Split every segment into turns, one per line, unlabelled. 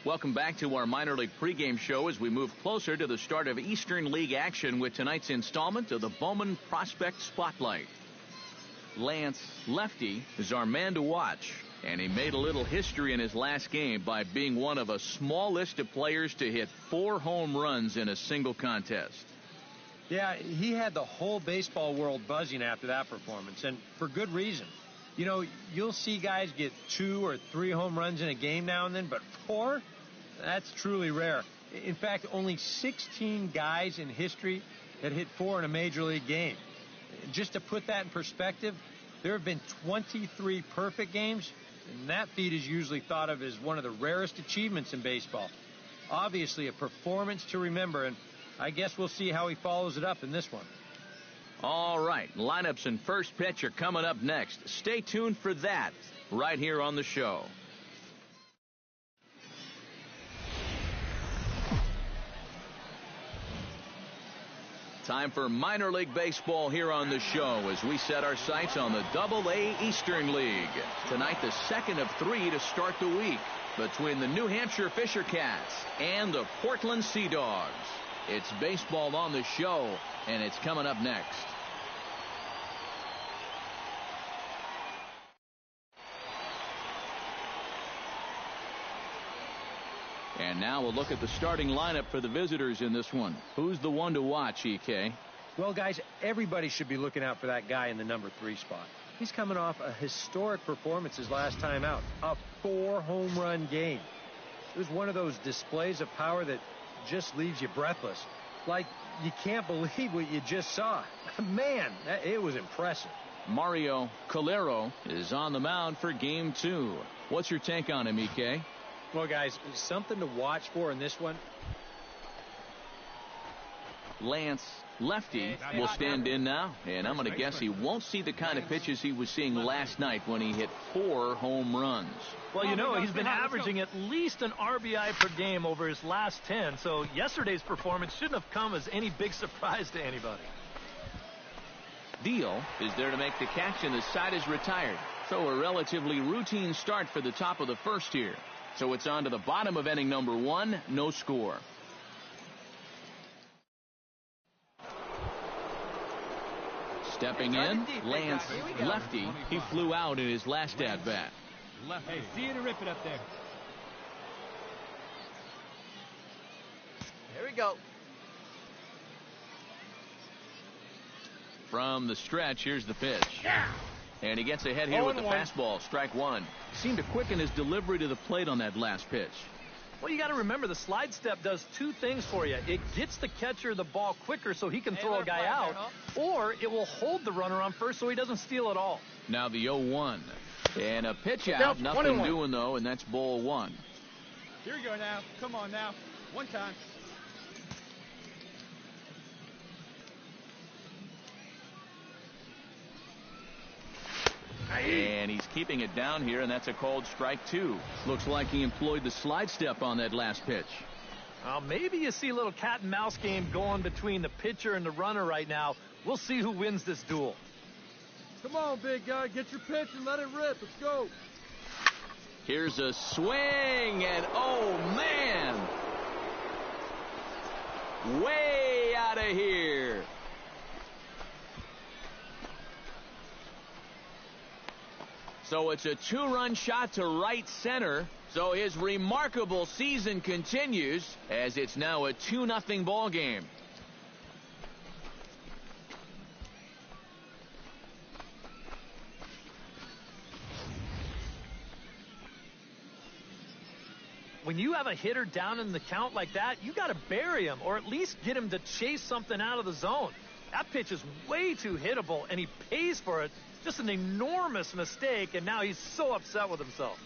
Welcome back to our minor league pregame show as we move closer to the start of Eastern League action with tonight's installment of the Bowman Prospect Spotlight. Lance Lefty is our man to watch, and he made a little history in his last game by being one of a small list of players to hit 4 home runs in a single contest.
Yeah, he had the whole baseball world buzzing after that performance, and for good reason. You know, you'll see guys get 2 or 3 home runs in a game now and then, but 4? That's truly rare. In fact, only 16 guys in history had hit 4 in a major league game. Just to put that in perspective, there have been 23 perfect games, and that feat is usually thought of as one of the rarest achievements in baseball. Obviously, a performance to remember, and I guess we'll see how he follows it up in this one.
All right, lineups and first pitch are coming up next. Stay tuned for that right here on the show. Time for minor league baseball here on the show as we set our sights on the Double-A Eastern League. Tonight, the second of 3 to start the week between the New Hampshire Fisher Cats and the Portland Sea Dogs. It's baseball on the show, and it's coming up next. And now we'll look at the starting lineup for the visitors in this one. Who's the one to watch, EK?
Well, guys, everybody should be looking out for that guy in the number 3 spot. He's coming off a historic performance his last time out, a 4-home run game. It was one of those displays of power that just leaves you breathless. Like, you can't believe what you just saw. Man, it was impressive.
Mario Calero is on the mound for Game 2. What's your take on him, EK?
Well, guys, something to watch for in this one.
Lance Lefty will stand in now, and I'm going to guess he won't see the kind of pitches he was seeing last night when he hit 4 home runs.
Well, you know, he's been averaging at least an RBI per game over his last 10, so yesterday's performance shouldn't have come as any big surprise to anybody.
Deal is there to make the catch, and the side is retired. So a relatively routine start for the top of the first here. So it's on to the bottom of inning number 1, no score. Stepping in, Lance Lefty. He flew out in his last at-bat.
Hey, see you to rip it up there.
Here we go.
From the stretch, here's the pitch. Yeah. And he gets ahead here with the fastball, strike 1. Seemed to quicken his delivery to the plate on that last pitch.
Well, you got to remember the slide step does 2 things for you. It gets the catcher the ball quicker so he can throw a guy out, or it will hold the runner on first so he doesn't steal it all.
Now the 0-1. And a pitch out, nothing doing though, and that's ball 1.
Here we go now. Come on now. One time.
And he's keeping it down here, and that's a called strike 2. Looks like he employed the slide step on that last pitch.
Well, maybe you see a little cat and mouse game going between the pitcher and the runner right now. We'll see who wins this duel.
Come on, big guy. Get your pitch and let it rip. Let's go.
Here's a swing, and oh, man. Way out of here. So it's a 2-run shot to right center. So his remarkable season continues as it's now a 2-0 ball game.
When you have a hitter down in the count like that, you got to bury him or at least get him to chase something out of the zone. That pitch is way too hittable, and he pays for it. Just an enormous mistake, and now he's so upset with himself.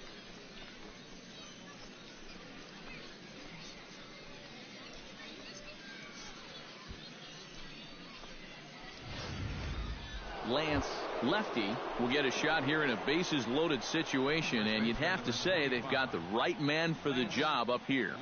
Lance Lefty will get a shot here in a bases-loaded situation, and you'd have to say they've got the right man for the job up here.